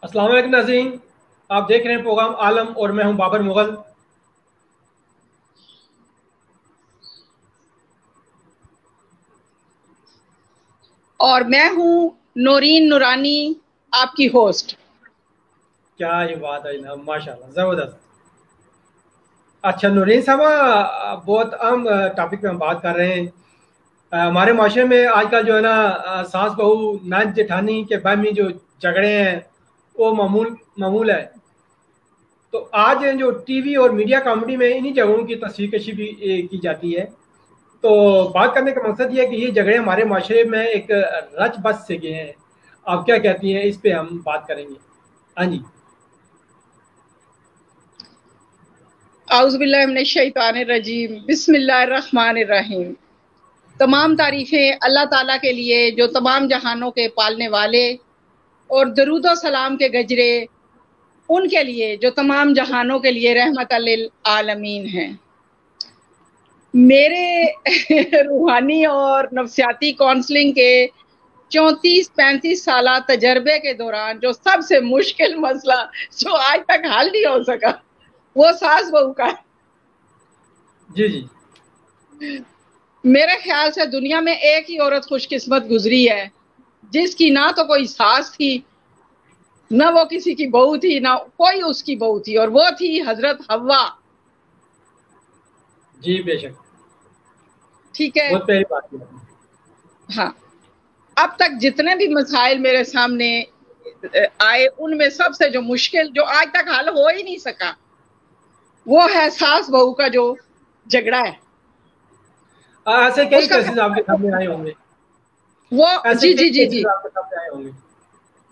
अस्सलाम वालेकुम नाज़रीन, आप देख रहे हैं प्रोग्राम आलम और मैं हूं बाबर मुगल। और मैं हूँ नौरीन नूरानी, आपकी होस्ट। क्या ये बात है ना, माशाल्लाह ज़बरदस्त। अच्छा नूरीन साहबा, बहुत अहम टॉपिक पे हम बात कर रहे हैं। हमारे माशरे में आजकल जो है ना, सास बहू नाच जेठानी के बारे में जो झगड़े हैं वो मामूल मामूल है। तो आज जो टीवी और मीडिया कॉमेडी में इन्हीं झगड़ों की तस्वीर भी की जाती है। तो बात करने का मकसद ये है कि ये झगड़े हमारे माशरे में एक रच बस से गए हैं। आप क्या कहती हैं, इस पे हम बात करेंगे। हाँ जी। आउज़ुबिल्लाहिमिनश्शैतानिर्रजीम, बिस्मिल्लाहिर्रहमानिर्रहीम। तमाम तारीफ़ें अल्लाह ताला के लिए जो तमाम जहानों के पालने वाले, और दरूद व सलाम के गजरे उनके लिए जो तमाम जहानों के लिए रहमत लिल आलमीन हैं। मेरे रूहानी और नफ्सियाती काउंसलिंग के 34-35 साल तजर्बे के दौरान जो सबसे मुश्किल मसला जो आज तक हल नहीं हो सका, वो सास बहू का है। जी जी। मेरे ख्याल से दुनिया में एक ही औरत खुशकिस्मत गुजरी है जिसकी ना तो कोई सास थी, ना वो किसी की बहू थी, ना कोई उसकी बहू थी, और वो थी हजरत हव्वा। जी बेशक। ठीक है। बहुत प्यारी बात की आपने। हाँ, अब तक जितने भी मसाइल मेरे सामने आए, उनमें सबसे जो मुश्किल जो आज तक हल हो ही नहीं सका, वो है सास बहू का जो झगड़ा है। ऐसे कई उसका केसेस आपके सामने आए होंगे। वो ऐसे जी कई जी जी केसेस जी आपके सामने आए होंगे।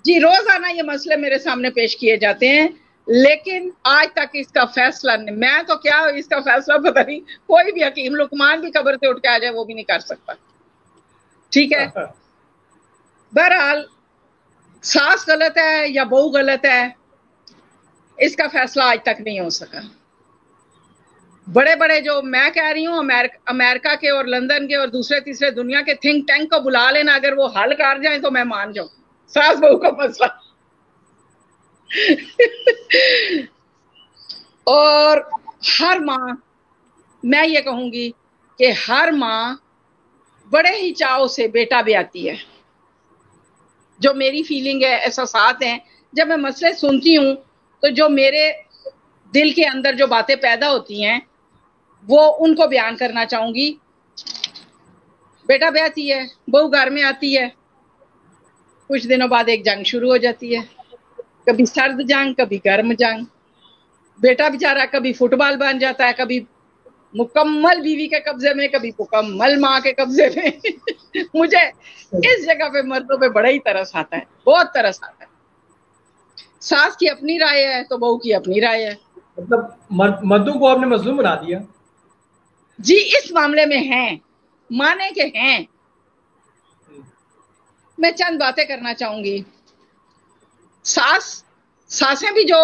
जी, रोजाना ये मसले मेरे सामने पेश किए जाते हैं, लेकिन आज तक इसका फैसला नहीं। मैं तो क्या, इसका फैसला पता नहीं, कोई भी हकीम लुकमान भी कब्र से उठ के आ जाए वो भी नहीं कर सकता। ठीक है। बहरहाल, सास गलत है या बहू गलत है, इसका फैसला आज तक नहीं हो सका। बड़े बड़े जो मैं कह रही हूँ, अमेरिका के और लंदन के और दूसरे तीसरे दुनिया के थिंक टैंक को बुला लेना, अगर वो हल कर जाए तो मैं मान जाऊं सास बहू का मसला। और हर माँ, मैं ये कहूंगी कि हर माँ बड़े ही चाव से बेटा भी आती है। जो मेरी फीलिंग है, एहसासात हैं, जब मैं मसले सुनती हूँ तो जो मेरे दिल के अंदर जो बातें पैदा होती हैं वो उनको बयान करना चाहूंगी। बेटा भी आती है, बहू घर में आती है, कुछ दिनों बाद एक जंग शुरू हो जाती है। कभी सर्द जंग, कभी गर्म जंग। बेटा बेचारा कभी फुटबॉल बन जाता है, कभी मुकम्मल बीवी के कब्जे में, कभी मुकम्मल माँ के कब्जे में। मुझे इस जगह पे मर्दों पे बड़ा ही तरस आता है, बहुत तरस आता है। सास की अपनी राय है तो बहू की अपनी राय है। मतलब मर्दों को आपने मजलूम बना दिया। जी, इस मामले में हैं, माने के हैं। मैं चंद बातें करना चाहूंगी। सासें भी जो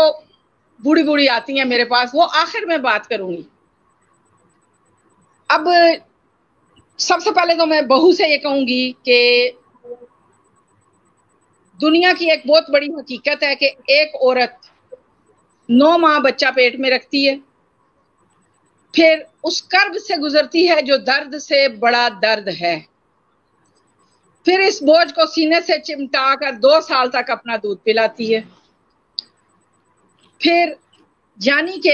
बूढ़ी बूढ़ी आती हैं मेरे पास, वो आखिर में बात करूंगी। अब सबसे पहले तो मैं बहू से ये कहूंगी कि दुनिया की एक बहुत बड़ी हकीकत है कि एक औरत 9 माह बच्चा पेट में रखती है, फिर उस कर्ब से गुजरती है जो दर्द से बड़ा दर्द है, फिर इस बोझ को सीने से चिमटा कर 2 साल तक अपना दूध पिलाती है, फिर यानी कि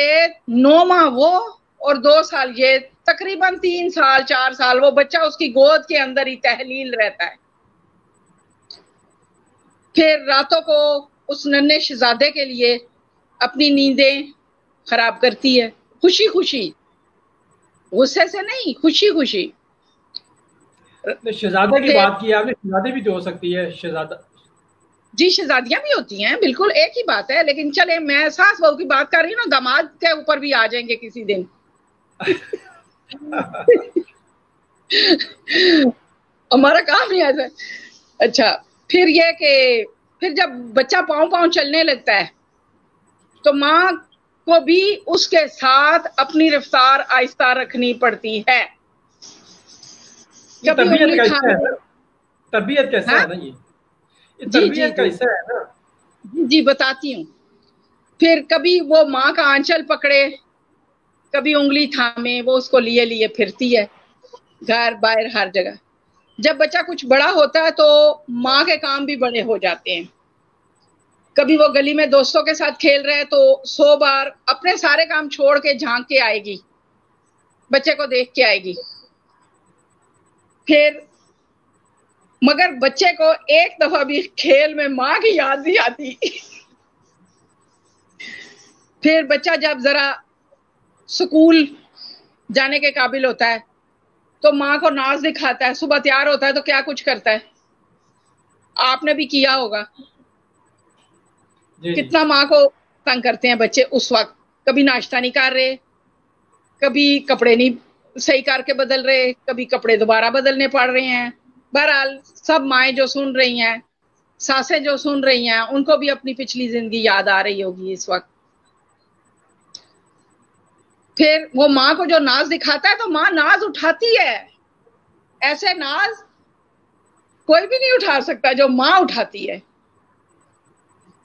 9 माह वो और 2 साल ये, तकरीबन 3 साल 4 साल वो बच्चा उसकी गोद के अंदर ही तहलील रहता है। फिर रातों को उस नन्हे शहजादे के लिए अपनी नींदें खराब करती है, खुशी खुशी, गुस्से से नहीं, खुशी खुशी। शहजादा की फिर बात की आपने, शहजादी भी तो हो सकती है शहजादा। जी, शहजादियां भी होती हैं, बिल्कुल एक ही बात है, लेकिन चले मैं सास बहू की बात कर रही हूँ ना, दामाद के ऊपर भी आ जाएंगे किसी दिन। हमारा काम ही ऐसा है। अच्छा, फिर ये कि फिर जब बच्चा पाँव पाँव चलने लगता है तो माँ को भी उसके साथ अपनी रफ्तार आहिस्ता रखनी पड़ती है। ये कभी तरबियत उंगली का खा हिस्सा है लो। ना। तरबियत का हिस्सा हाँ है ना ये जी जी तरबियत का जी हिस्सा है ना। जी बताती हूँ। फिर कभी वो माँ का आंचल पकड़े, कभी उंगली थामे, वो उसको लिए लिए फिरती है घर बाहर हर जगह। जब बच्चा कुछ बड़ा होता है तो माँ के काम भी बड़े हो जाते हैं। कभी वो गली में दोस्तों के साथ खेल रहे हैं तो 100 बार अपने सारे काम छोड़ के झांक के आएगी, बच्चे को देख के आएगी। फिर मगर बच्चे को एक दफा भी खेल में माँ की याद नहीं आती। फिर बच्चा जब जरा स्कूल जाने के काबिल होता है तो माँ को नाज दिखाता है। सुबह तैयार होता है तो क्या कुछ करता है, आपने भी किया होगा। कितना माँ को तंग करते हैं बच्चे उस वक्त। कभी नाश्ता नहीं कर रहे, कभी कपड़े नहीं सही करके बदल रहे, कभी कपड़े दोबारा बदलने पड़ रहे हैं। बहरहाल सब माएँ जो सुन रही हैं, सासें जो सुन रही हैं, उनको भी अपनी पिछली जिंदगी याद आ रही होगी इस वक्त। फिर वो माँ को जो नाज दिखाता है तो माँ नाज उठाती है। ऐसे नाज कोई भी नहीं उठा सकता जो माँ उठाती है।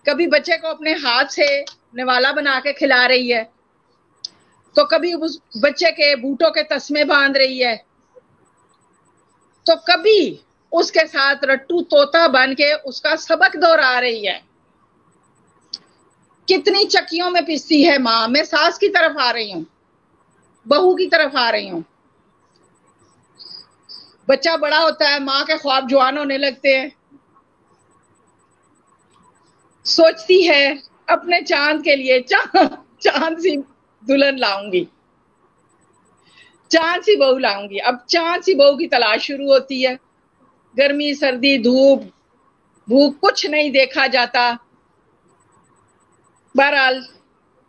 कभी बच्चे को अपने हाथ से निवाला बना के खिला रही है, तो कभी उस बच्चे के बूटों के तस्मे बांध रही है, तो कभी उसके साथ रट्टू तोता बन के उसका सबक दोहरा रही है। कितनी चक्कियों में पिसती है माँ। मैं सास की तरफ आ रही हूँ, बहू की तरफ आ रही हूँ। बच्चा बड़ा होता है, माँ के ख्वाब जवान होने लगते हैं। सोचती है अपने चांद के लिए चांद सी दुल्हन लाऊंगी, चांद सी बहू लाऊंगी। अब चांद सी बहू की तलाश शुरू होती है। गर्मी सर्दी धूप भूख कुछ नहीं देखा जाता। बहरहाल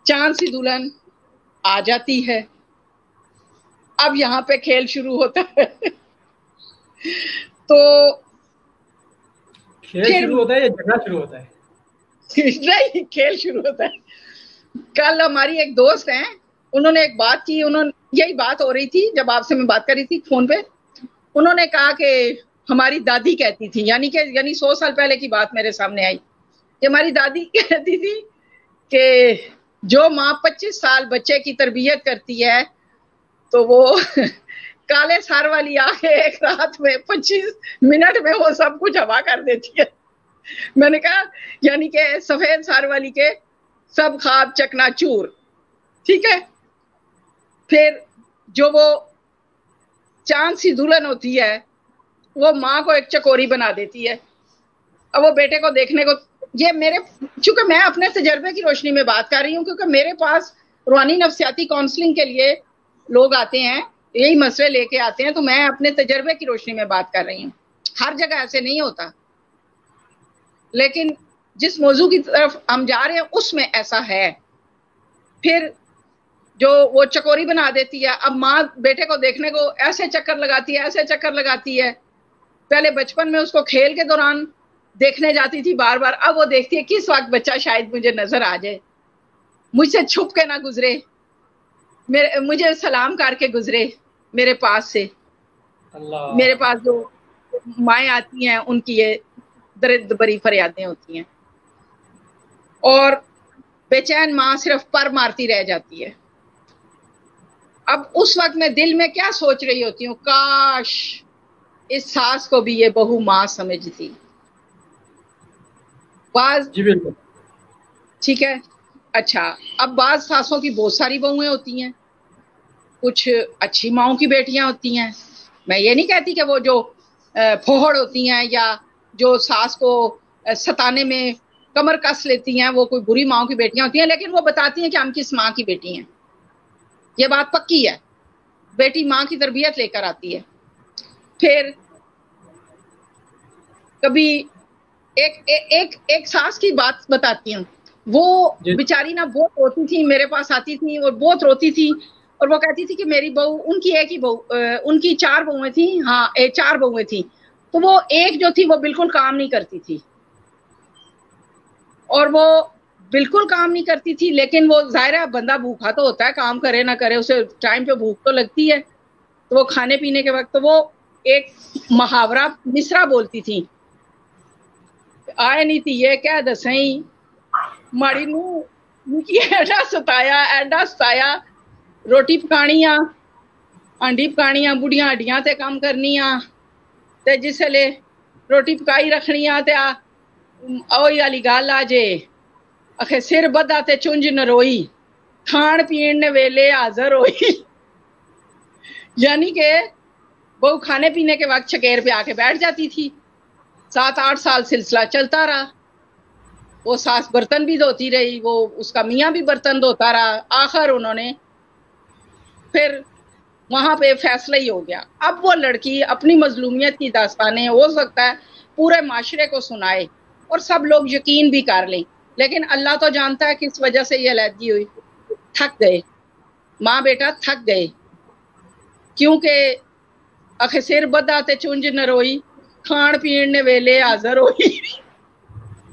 चांद सी दुल्हन आ जाती है। अब यहाँ पे खेल शुरू होता है। तो खेल शुरू होता है या झगड़ा शुरू होता है? नहीं, खेल शुरू होता है। कल हमारी एक दोस्त है, उन्होंने एक बात की। उन्होंने यही बात हो रही थी जब आपसे मैं बात कर रही थी फोन पे। उन्होंने कहा कि हमारी दादी कहती थी, यानी 100 साल पहले की बात मेरे सामने आई कि हमारी दादी कहती थी कि जो माँ 25 साल बच्चे की तरबियत करती है तो वो काले सार वाली आके एक रात में 25 मिनट में वो सब कुछ हवा कर देती है। मैंने कहा यानी कि सफेद सार वाली के सब ख्वाब चकनाचूर, ठीक है। फिर जो वो चांद सी दुल्हन होती है वो माँ को एक चकोरी बना देती है। अब वो बेटे को देखने को, ये मेरे, चूंकि मैं अपने तजर्बे की रोशनी में बात कर रही हूँ, क्योंकि मेरे पास रूहानी नफ्सियाती काउंसलिंग के लिए लोग आते हैं, यही मसले लेके आते हैं, तो मैं अपने तजर्बे की रोशनी में बात कर रही हूँ। हर जगह ऐसे नहीं होता, लेकिन जिस मौजू की तरफ हम जा रहे हैं उसमें ऐसा है। फिर जो वो चकोरी बना देती है। अब माँ बेटे को देखने को ऐसे चक्कर लगाती है, ऐसे चक्कर लगाती है। पहले बचपन में उसको खेल के दौरान देखने जाती थी बार बार, अब वो देखती है किस वक्त बच्चा शायद मुझे नजर आ जाए, मुझसे छुप के ना गुजरे, मुझे सलाम करके गुजरे मेरे पास से। अल्लाह। मेरे पास जो माएँ आती हैं उनकी ये दर्द भरी फरियादें होती हैं, और बेचैन माँ सिर्फ पर मारती रह जाती है। अब उस वक्त मैं दिल में क्या सोच रही होती हूँ, काश इस सास को भी ये बहू माँ समझती। बाज, जी बिल्कुल, ठीक है। अच्छा, अब बाज सासों की बहुत सारी बहुएं होती हैं, कुछ अच्छी माओं की बेटियां होती हैं। मैं ये नहीं कहती कि वो जो फोहड़ होती हैं या जो सास को सताने में कमर कस लेती हैं वो कोई बुरी माओं की बेटियां होती हैं, लेकिन वो बताती हैं कि हम किस माँ की बेटी हैं। ये बात पक्की है, बेटी माँ की तरबियत लेकर आती है। फिर कभी एक सास की बात बताती हूँ। वो बेचारी ना बहुत रोती थी, मेरे पास आती थी और बहुत रोती थी, और वो कहती थी कि मेरी बहू, उनकी एक ही बहू, उनकी 4 बहुएं थी, हाँ 4 बहुएं थी, तो वो एक जो थी वो बिल्कुल काम नहीं करती थी, और वो बिल्कुल काम नहीं करती थी। लेकिन वो जाहिर है बंदा भूखा तो होता है, काम करे ना करे उसे टाइम पे भूख तो लगती है। तो वो खाने पीने के वक्त तो वो एक मुहावरा मिसरा बोलती थी, आए नहीं थी ये कह दसई माड़ी नू मिकी एडा सताया रोटी पकानियां आंडी पकानियां बुढ़ियां हड्डियां ते काम करनियां ते जिसले रोटी पकाई रखनियां ते ओही वाली गल आ जे आखे सिर बद्धा ते चुंझ नरोई खान पीन ने वेले हाजिर होई। यानी के बहू खाने पीने के वक्त छकेर पे आके बैठ जाती थी। 7-8 साल सिलसिला चलता रहा। वो सास बर्तन भी धोती रही, वो उसका मियाँ भी बर्तन धोता रहा। आखिर उन्होंने फिर वहां पे फैसला ही हो गया। अब वो लड़की अपनी मजलूमियत की दास्तानें हो सकता है पूरे माशरे को सुनाए और सब लोग यकीन भी कर लें, लेकिन अल्लाह तो जानता है किस वजह से ये अलहदगी हुई। थक गए, माँ बेटा थक गए, क्योंकि आखे सिर बद्धा ते चुंझ नरोई खान पीन ने वेले हाजिर होई।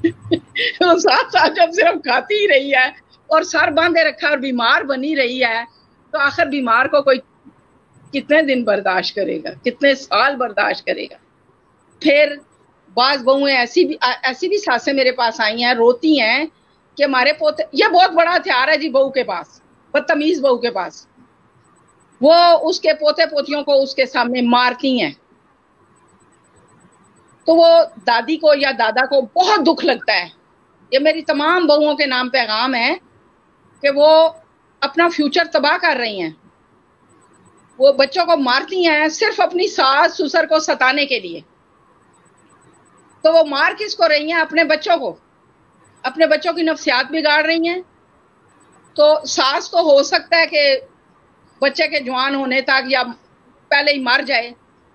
तो 7 साल जब सिर्फ खाती ही रही है और सर बांधे रखा और बीमार बनी रही है, तो आखिर बीमार को कोई कितने दिन बर्दाश्त करेगा, कितने साल बर्दाश्त करेगा। फिर बाज बहुएं ऐसी भी सासें मेरे पास आई हैं, रोती हैं कि हमारे पोते, ये बहुत बड़ा हथियार है जी बहू के पास, बदतमीज बहू के पास, वो उसके पोते पोतियों को उसके सामने मारती हैं। तो वो दादी को या दादा को बहुत दुख लगता है। ये मेरी तमाम बहुओं के नाम पैगाम है कि वो अपना फ्यूचर तबाह कर रही हैं। वो बच्चों को मारती हैं सिर्फ अपनी सास ससुर को सताने के लिए। तो वो मार किसको रही हैं? अपने बच्चों को, अपने बच्चों की नफ्सियात बिगाड़ रही हैं। तो सास तो हो सकता है कि बच्चे के जवान होने तक या पहले ही मर जाए,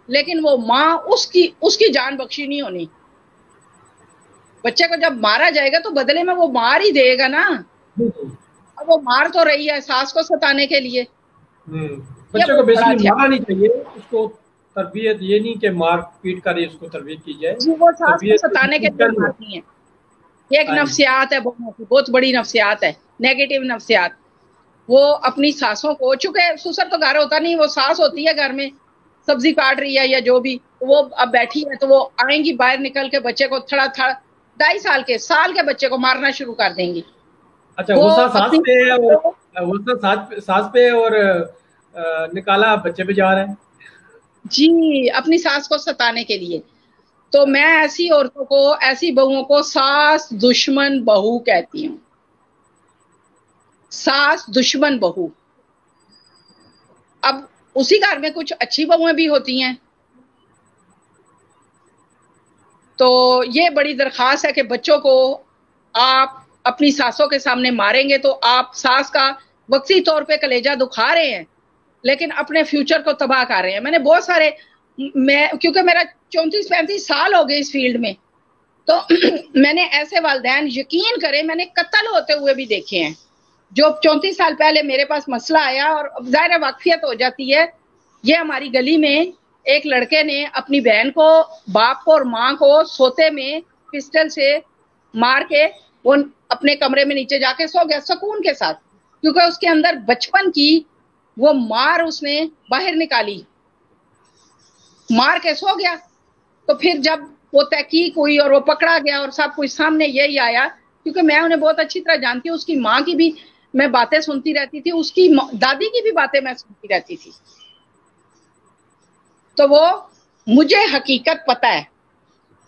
लेकिन वो माँ उसकी जान बख्शी नहीं होनी। बच्चे को जब मारा जाएगा तो बदले में वो मार ही देगा ना। अब वो मार तो रही है सास को सताने के लिए। बच्चे को बेसिकली मारना नहीं चाहिए, उसको तरबियत ये नहीं कि मार पीट कर ही उसको तरबियत की जाए जी, वो सास को सताने के लिए मारती है। ये एक नफ्सियात है, बहुत बड़ी नफ्सियात है, नेगेटिव नफ्सियात। वो अपनी सासों को, चूंकि ससुर तो घर होता नहीं, वो सास होती है घर में, सब्जी काट रही है या जो भी, तो वो अब बैठी है तो वो आएंगी बाहर निकल के बच्चे को थड़ा 2.5 साल के बच्चे को मारना शुरू कर देंगी। अच्छा, वो सास पे है और वो सास पे और निकाला बच्चे पे जा रहा है जी, अपनी सास को सताने के लिए। तो मैं ऐसी औरतों को, ऐसी बहुओं को सास दुश्मन बहू कहती हूँ। सास दुश्मन बहू। अब उसी घर में कुछ अच्छी बहुएं भी होती हैं। तो ये बड़ी दरखास्त है कि बच्चों को आप अपनी सासों के सामने मारेंगे तो आप सास का वक्ती तौर पे कलेजा दुखा रहे हैं, लेकिन अपने फ्यूचर को तबाह कर रहे हैं। मैंने बहुत सारे, क्योंकि मेरा 34-35 साल हो गए इस फील्ड में, तो मैंने ऐसे वालिदैन, यकीन करें, मैंने कत्ल होते हुए भी देखे हैं। जो 34 साल पहले मेरे पास मसला आया, और ज़ाहिर वाकफियत हो जाती है। ये हमारी गली में एक लड़के ने अपनी बहन को, बाप को और माँ को सोते में पिस्टल से मार के वो अपने कमरे में नीचे जाके सो गया सुकून के साथ, क्योंकि उसके अंदर बचपन की वो मार उसने बाहर निकाली, मार के सो गया। तो फिर जब वो तहकीक हुई और वो पकड़ा गया और सब कुछ सामने यही आया, क्योंकि मैं उन्हें बहुत अच्छी तरह जानती हूँ, उसकी माँ की भी मैं बातें सुनती रहती थी, उसकी दादी की भी बातें मैं सुनती रहती थी। तो वो मुझे हकीकत पता है।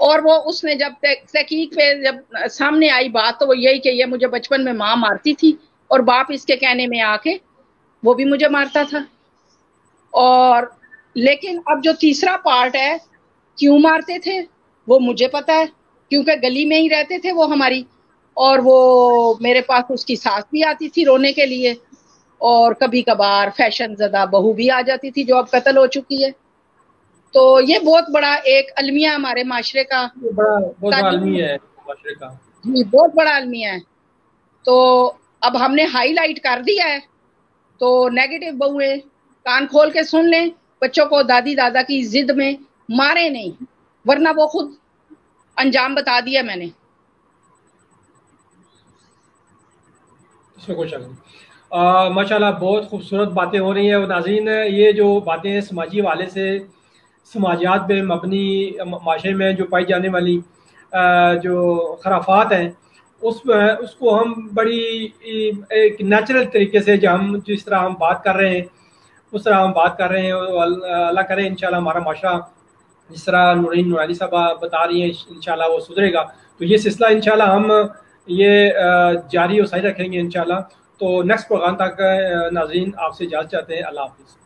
और वो उसने जब तहकीक पे जब सामने आई बात, तो वो यही कि ये मुझे बचपन में माँ मारती थी और बाप इसके कहने में आके वो भी मुझे मारता था। और लेकिन अब जो तीसरा पार्ट है, क्यों मारते थे वो मुझे पता है, क्योंकि गली में ही रहते थे वो हमारी। और वो मेरे पास उसकी सास भी आती थी रोने के लिए, और कभी कभार फैशन ज़दा बहू भी आ जाती थी जो अब कत्ल हो चुकी है। तो ये बहुत बड़ा एक अलमिया हमारे माशरे का, बहुत बड़ा अलमिया है माशरे का जी, बहुत बड़ा अलमिया है। तो अब हमने हाईलाइट कर दिया है, तो नेगेटिव बहुएं कान खोल के सुन लें, बच्चों को दादी दादा की जिद में मारे नहीं, वरना वो खुद अंजाम बता दिया मैंने। इसमें कोई शक नहीं। माशाल्लाह बहुत खूबसूरत बातें हो रही हैं। और नाज़रीन, ये जो बातें हैं समाजी वाले से, समाजियात पे मबनी माशरे में जो पाई जाने वाली जो खराफात हैं, उसको हम बड़ी एक नेचुरल तरीके से, जो हम जिस तरह हम बात कर रहे हैं उस तरह हम बात कर रहे हैं, अल्लाह करे इंशाल्लाह हमारा माशरा जिस तरह नूरीन नूरानी साहबा बता रही हैं इंशाल्लाह वो सुधरेगा। तो ये सिलसिला इंशाल्लाह हम ये जारी और सही रखेंगे इंशाल्लाह। तो नेक्स्ट प्रोग्राम तक नाज़रीन आपसे इजाज़त चाहते हैं। अल्लाह हाफ़िज़।